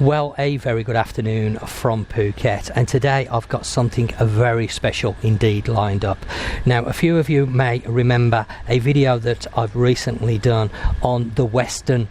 Well, a very good afternoon from Phuket, and today I've got something very special indeed lined up. Now, a few of you may remember a video that I've recently done on the Westin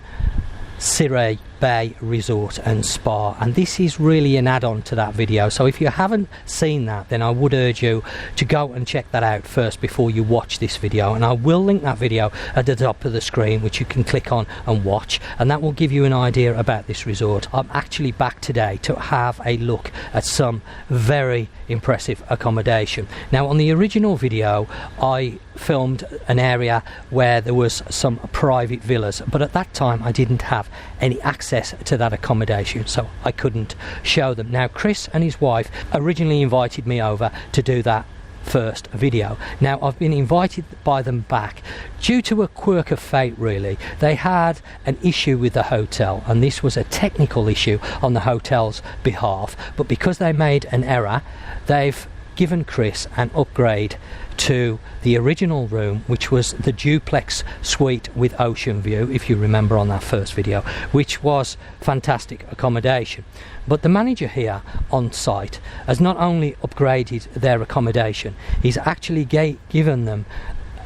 Siray Bay Resort and Spa, and this is really an add-on to that video. So if you haven't seen that, then I would urge you to go and check that out first before you watch this video, and I will link that video at the top of the screen, which you can click on and watch, and that will give you an idea about this resort. I'm actually back today to have a look at some very impressive accommodation. Now, on the original video I filmed an area where there was some private villas, but at that time I didn't have any access to that accommodation, so I couldn't show them. Now, Chris and his wife originally invited me over to do that first video. Now, I've been invited by them back due to a quirk of fate, really. They had an issue with the hotel, and this was a technical issue on the hotel's behalf, but because they made an error, they've given Chris an upgrade to the original room, which was the duplex suite with ocean view, if you remember on that first video, which was fantastic accommodation. But the manager here on site has not only upgraded their accommodation, he's actually given them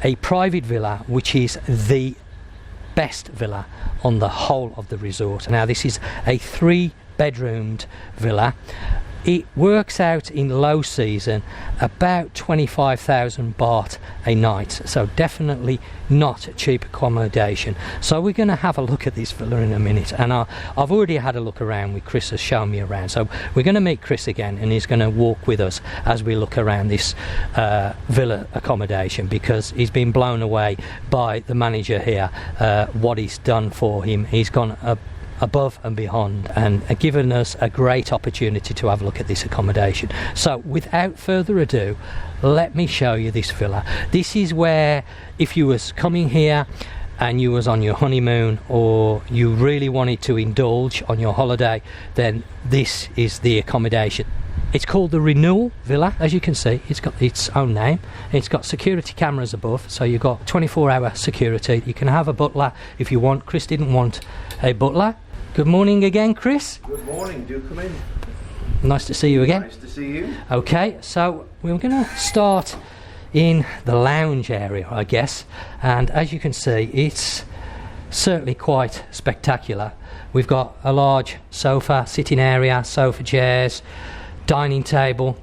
a private villa, which is the best villa on the whole of the resort. Now, this is a 3-bedroomed villa. It works out in low season about 25,000 baht a night, so definitely not cheap accommodation. So we're going to have a look at this villa in a minute, and I've already had a look around with Chris, has shown me around, so we're going to meet Chris again, and he's going to walk with us as we look around this villa accommodation, because he's been blown away by the manager here, what he's done for him. He's gone above and beyond and given us a great opportunity to have a look at this accommodation. So without further ado, let me show you this villa. This is where, if you was coming here and you was on your honeymoon, or you really wanted to indulge on your holiday, then this is the accommodation. It's called the Renewal Villa. As you can see, it's got its own name. It's got security cameras above, so you've got 24-hour security. You can have a butler if you want. Chris didn't want a butler. Good morning again, Chris. Good morning, do come in. Nice to see you again. Nice to see you. Okay, so we're going to start in the lounge area, I guess, and as you can see, it's certainly quite spectacular. We've got a large sofa sitting area, sofa chairs, dining table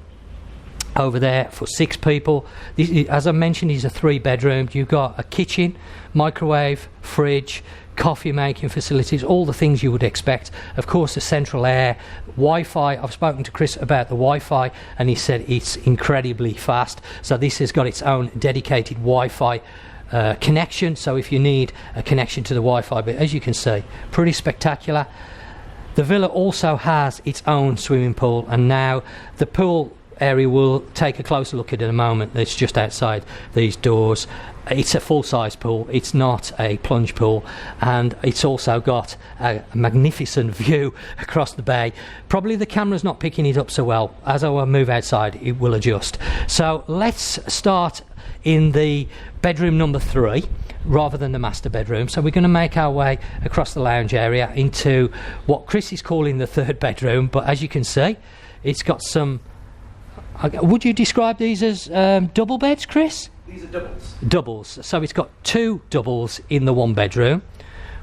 over there for 6 people. This is, as I mentioned, is a 3-bedroom. You've got a kitchen, microwave, fridge, coffee making facilities, all the things you would expect. Of course, a central air, Wi-Fi. I've spoken to Chris about the Wi-Fi, and he said it's incredibly fast. So this has got its own dedicated Wi-Fi connection, so if you need a connection to the Wi-Fi. But as you can see, pretty spectacular. The villa also has its own swimming pool, and now the pool area we'll take a closer look at in a moment. It's just outside these doors. It's a full-size pool, it's not a plunge pool, and it's also got a magnificent view across the bay. Probably the camera's not picking it up so well. As I move outside, it will adjust. So let's start in the bedroom number 3 rather than the master bedroom. So we're going to make our way across the lounge area into what Chris is calling the 3rd bedroom, but as you can see, it's got some... Would you describe these as double beds, Chris? These are doubles. Doubles. So it's got 2 doubles in the 1 bedroom.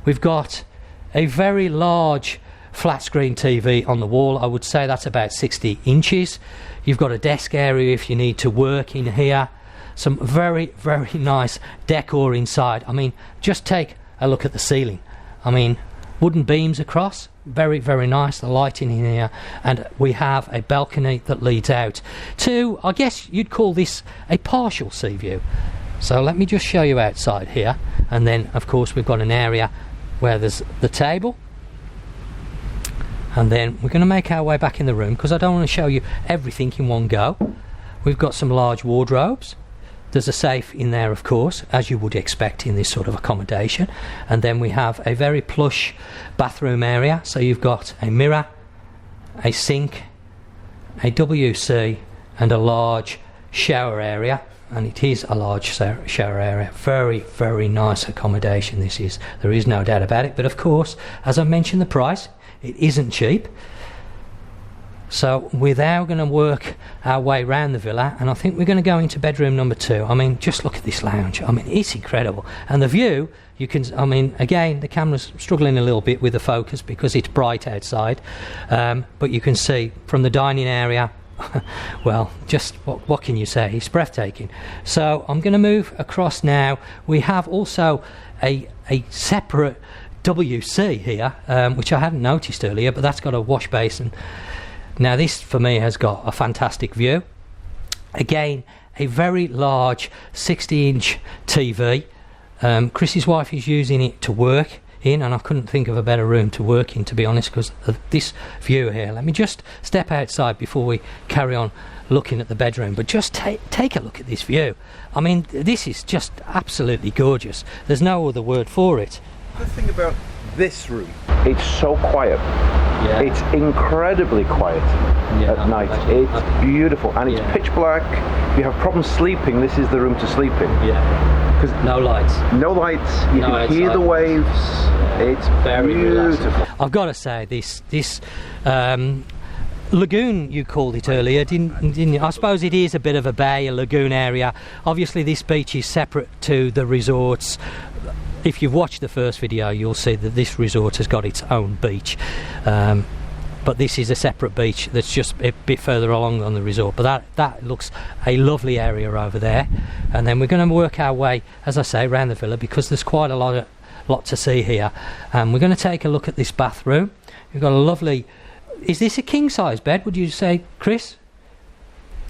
We've got a very large flat screen TV on the wall. I would say that's about 60 inches. You've got a desk area if you need to work in here. Some very, very nice decor inside. I mean, just take a look at the ceiling. I mean, wooden beams across. Very, very nice, the lighting in here, and we have a balcony that leads out to, I guess you'd call this a partial sea view. So let me just show you outside here, and then of course we've got an area where there's the table, and then we're going to make our way back in the room because I don't want to show you everything in one go. We've got some large wardrobes. There's a safe in there, of course, as you would expect in this sort of accommodation. And then we have a very plush bathroom area. So you've got a mirror, a sink, a WC, and a large shower area. And it is a large shower area. Very, very nice accommodation this is. There is no doubt about it. But of course, as I mentioned, the price it isn't cheap. So we're now going to work our way around the villa, and I think we're going to go into bedroom number 2. I mean, just look at this lounge. I mean, it's incredible. And the view, you can, I mean, again, the camera's struggling a little bit with the focus because it's bright outside. But you can see from the dining area, well, just what can you say? It's breathtaking. So I'm going to move across now. We have also a separate WC here, which I hadn't noticed earlier, but that's got a wash basin. Now this for me has got a fantastic view. Again, a very large 60-inch TV. Chris's wife is using it to work in, and I couldn't think of a better room to work in, to be honest, because of this view here. Let me just step outside before we carry on looking at the bedroom, but just take a look at this view. I mean, this is just absolutely gorgeous. There's no other word for it. The thing about this room, it's so quiet. Yeah. It's incredibly quiet at night. It's beautiful, and it's pitch black. If you have problems sleeping, this is the room to sleep in. Yeah. Because no lights. No lights. You can hear the waves. It's very beautiful. Relaxing. I've got to say, this lagoon you called it earlier, didn't you? I suppose it is a bit of a bay, a lagoon area. Obviously, this beach is separate to the resorts. If you've watched the first video, you'll see that this resort has got its own beach, but this is a separate beach that's just a bit further along on the resort. But that looks a lovely area over there. And then we're going to work our way, as I say, around the villa, because there's quite a lot to see here. And we're going to take a look at this bathroom. We've got a lovely... Is this a king size bed, would you say, Chris?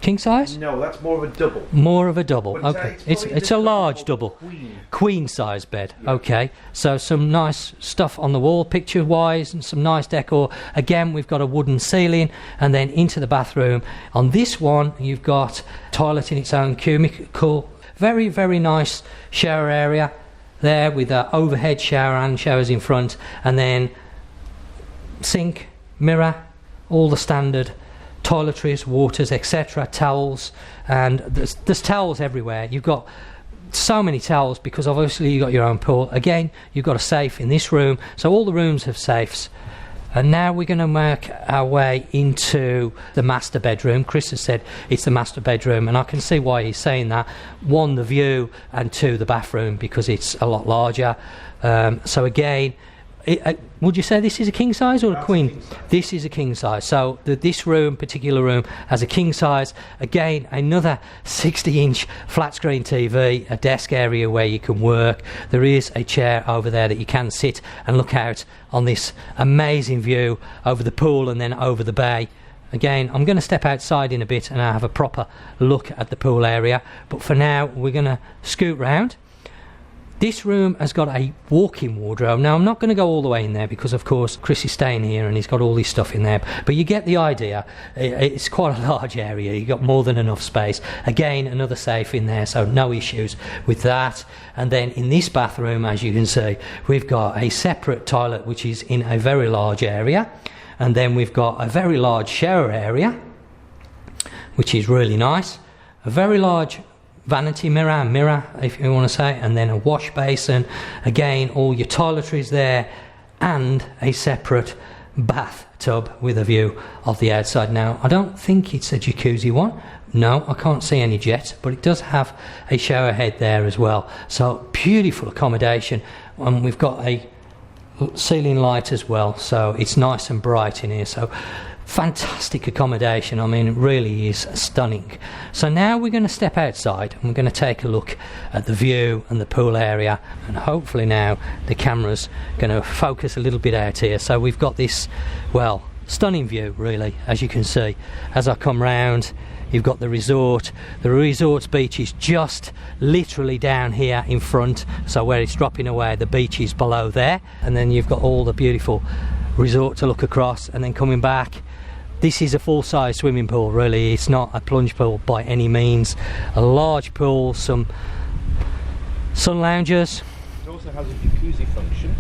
King size? No, that's more of a double. More of a double. But okay. It's a large double. Queen size bed. Yeah. Okay. So some nice stuff on the wall, picture wise, and some nice decor. Again, we've got a wooden ceiling, and then into the bathroom. On this one, you've got toilet in its own cubicle. Very, very nice shower area there with an overhead shower and showers in front, and then sink, mirror, all the standard toiletries, waters, etc., towels, and there's towels everywhere. You've got so many towels because obviously you've got your own pool. Again, you've got a safe in this room, so all the rooms have safes. And now we're going to make our way into the master bedroom. Chris has said it's the master bedroom, and I can see why he's saying that. 1, the view, and 2, the bathroom, because it's a lot larger. So again, would you say this is a king size or a queen? This is a king size. So this particular room has a king size. Again, another 60-inch flat screen TV, a desk area where you can work. There is a chair over there that you can sit and look out on this amazing view over the pool and then over the bay. Again, I'm going to step outside in a bit and I'll have a proper look at the pool area. But for now, we're going to scoot round. This room has got a walk-in wardrobe. Now, I'm not going to go all the way in there because, of course, Chris is staying here and he's got all this stuff in there. But you get the idea. It's quite a large area. You've got more than enough space. Again, another safe in there, so no issues with that. And then in this bathroom, as you can see, we've got a separate toilet, which is in a very large area. And then we've got a very large shower area, which is really nice. A very large vanity mirror, if you want to say, and then a wash basin. Again, all your toiletries there, and a separate bathtub with a view of the outside. Now, I don't think it's a jacuzzi one. No, I can't see any jets, but it does have a shower head there as well. So, beautiful accommodation. And we've got a ceiling light as well, so it's nice and bright in here. So, fantastic accommodation. I mean, it really is stunning. So now we're going to step outside and we're going to take a look at the view and the pool area, and hopefully now the camera's going to focus a little bit out here. So we've got this, well, stunning view really, as you can see. As I come round, you've got the resort. The resort's beach is just literally down here in front, so where it's dropping away, the beach is below there, and then you've got all the beautiful resort to look across. And then coming back, this is a full-size swimming pool really. It's not a plunge pool by any means. A large pool, some sun loungers. It also has a jacuzzi function.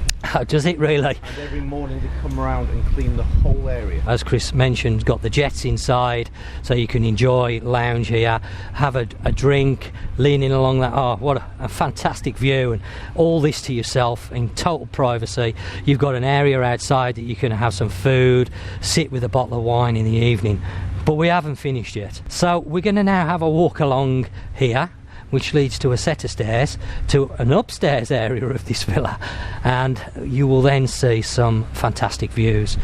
Does it really? And every morning they come around and clean the whole area. As Chris mentioned, got the jets inside, so you can enjoy, lounge here, have a drink, leaning along that. Oh, what a fantastic view, and all this to yourself in total privacy. You've got an area outside that you can have some food, sit with a bottle of wine in the evening. But we haven't finished yet. So we're going to now have a walk along here, which leads to a set of stairs to an upstairs area of this villa, and you will then see some fantastic views.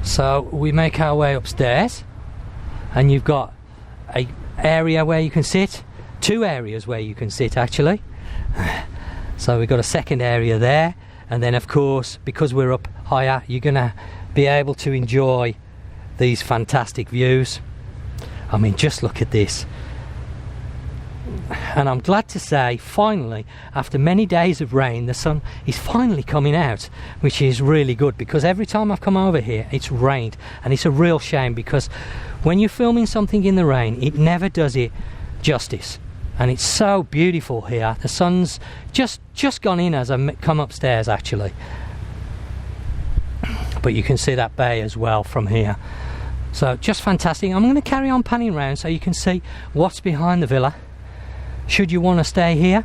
So we make our way upstairs, and you've got an area where you can sit, 2 areas where you can sit actually. So we've got a second area there, and then of course, because we're up higher, you're going to be able to enjoy these fantastic views. I mean, just look at this. And I'm glad to say, finally, after many days of rain, the sun is finally coming out, which is really good, because every time I've come over here it's rained, and it's a real shame, because when you're filming something in the rain, it never does it justice. And it's so beautiful here. The sun's just gone in as I come upstairs actually, but you can see that bay as well from here. So just fantastic. I'm going to carry on panning around so you can see what's behind the villa, should you want to stay here,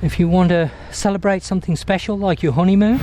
if you want to celebrate something special like your honeymoon.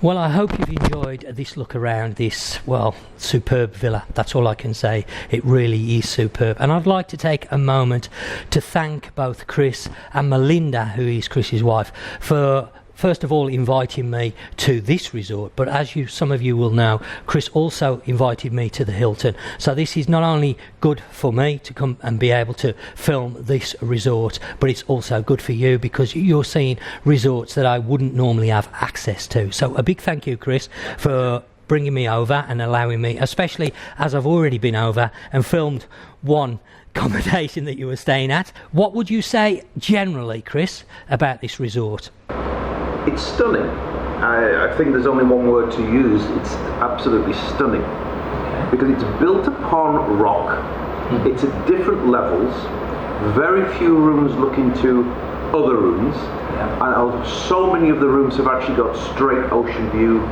Well, I hope you've enjoyed this look around this, well, superb villa. That's all I can say. It really is superb. And I'd like to take a moment to thank both Chris and Melinda, who is Chris's wife, for first of all inviting me to this resort. But as some of you will know, Chris also invited me to the Hilton. So this is not only good for me to come and be able to film this resort, but it's also good for you, because you're seeing resorts that I wouldn't normally have access to. So a big thank you, Chris, for bringing me over and allowing me, especially as I've already been over and filmed one accommodation that you were staying at. What would you say generally, Chris, about this resort? It's stunning. I think there's only one word to use. It's absolutely stunning. Okay. Because it's built upon rock. It's at different levels. Very few rooms look into other rooms. Yeah. And so many of the rooms have actually got straight ocean view.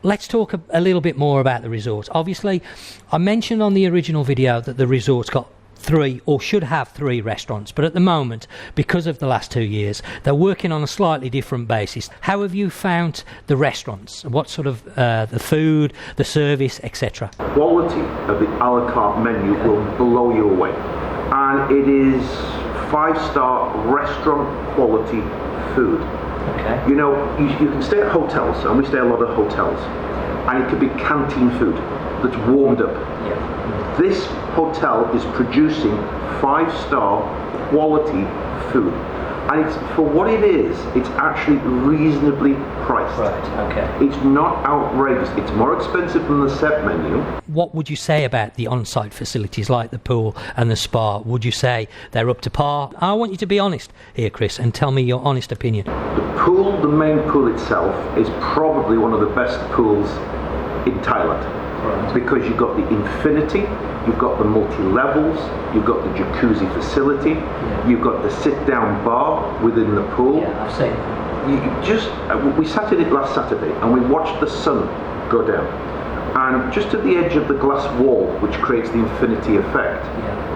Let's talk a little bit more about the resort. Obviously, I mentioned on the original video that the resort's got 3, or should have 3 restaurants, but at the moment, because of the last 2 years, they're working on a slightly different basis. How have you found the restaurants? What sort of the food, the service, etc.? Quality of the a la carte menu will blow you away, and it is 5-star restaurant quality food. Okay. You know, you can stay at hotels, and we stay at a lot of hotels, and it could be canteen food that's warmed up. Yeah. This hotel is producing 5-star quality food, and it's, for what it is, it's actually reasonably priced. Right, okay. It's not outrageous. It's more expensive than the set menu. What would you say about the on-site facilities like the pool and the spa? Would you say they're up to par? I want you to be honest here, Chris, and tell me your honest opinion. The pool, the main pool itself, is probably one of the best pools in Thailand. Right. Because you've got the infinity, you've got the multi-levels, you've got the jacuzzi facility, you've got the sit-down bar within the pool. Yeah, I've seen it. We sat in it last Saturday and we watched the sun go down. And just at the edge of the glass wall, which creates the infinity effect,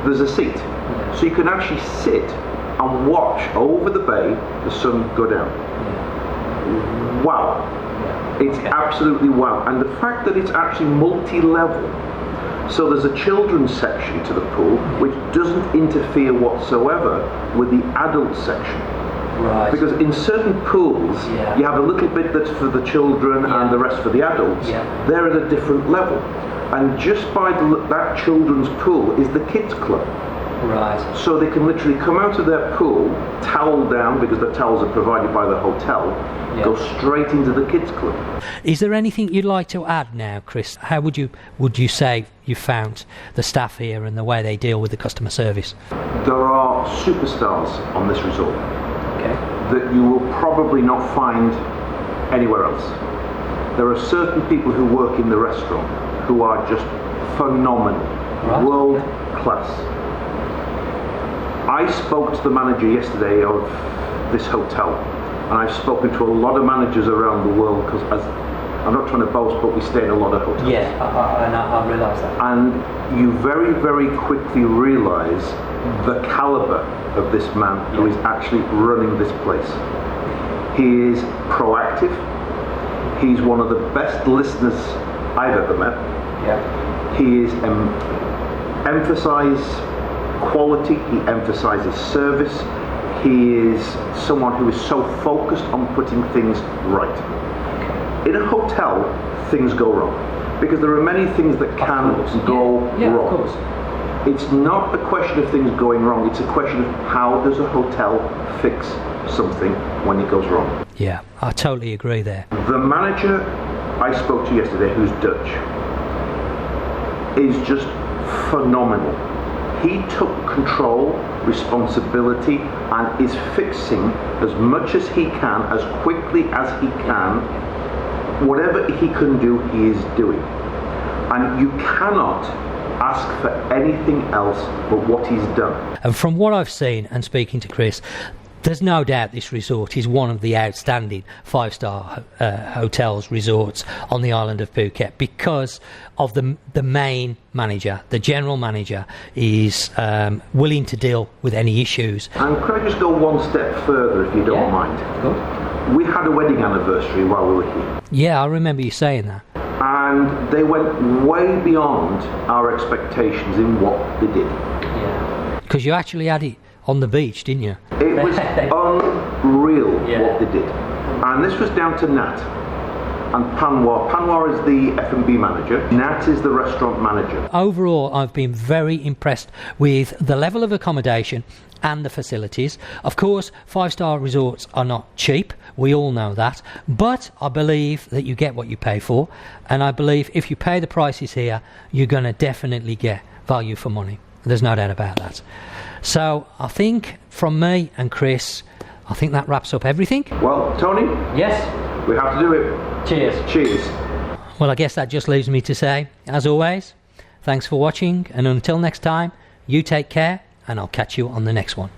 there's a seat. Yeah. So you can actually sit and watch over the bay the sun go down. Yeah. Wow. It's absolutely wow. And the fact that it's actually multi-level, so there's a children's section to the pool which doesn't interfere whatsoever with the adult section. Right. Because in certain pools you have a little bit that's for the children and the rest for the adults. They're at a different level. And just by that children's pool is the kids club. Right. So they can literally come out of their pool, towel down, because the towels are provided by the hotel, go straight into the kids club. Is there anything you'd like to add now, Chris? How would you say you found the staff here and the way they deal with the customer service? There are superstars on this resort that you will probably not find anywhere else. There are certain people who work in the restaurant who are just phenomenal, world class. I spoke to the manager yesterday of this hotel, and I've spoken to a lot of managers around the world, because I'm not trying to boast, but we stay in a lot of hotels. Yeah, I realise that. And you very, very quickly realise the calibre of this man who is actually running this place. He is proactive. He's one of the best listeners I've ever met. Yeah. He is emphasises quality. He emphasises service. He is someone who is so focused on putting things right. In a hotel, things go wrong, because there are many things that can go wrong. Of course. It's not a question of things going wrong, it's a question of how does a hotel fix something when it goes wrong. Yeah, I totally agree there. The manager I spoke to yesterday, who's Dutch, is just phenomenal. He took control, responsibility, and is fixing as much as he can, as quickly as he can. Whatever he can do, he is doing. And you cannot ask for anything else but what he's done. And from what I've seen and speaking to Chris, there's no doubt this resort is one of the outstanding 5-star hotels, resorts on the island of Phuket, because of the main manager. The general manager is willing to deal with any issues. And could I just go one step further, if you don't mind? Good. We had a wedding anniversary while we were here. Yeah, I remember you saying that. And they went way beyond our expectations in what they did. Yeah. Because you actually had it on the beach, didn't you? It was unreal what they did. And this was down to Nat and Panwar. Panwar is the F&B manager. Nat is the restaurant manager. Overall, I've been very impressed with the level of accommodation and the facilities. Of course, 5-star resorts are not cheap. We all know that. But I believe that you get what you pay for. And I believe if you pay the prices here, you're going to definitely get value for money. There's no doubt about that. So I think from me and Chris, I think that wraps up everything. Well, Tony? Yes? We have to do it. Cheers. Cheers. Well, I guess that just leaves me to say, as always, thanks for watching, and until next time, you take care, and I'll catch you on the next one.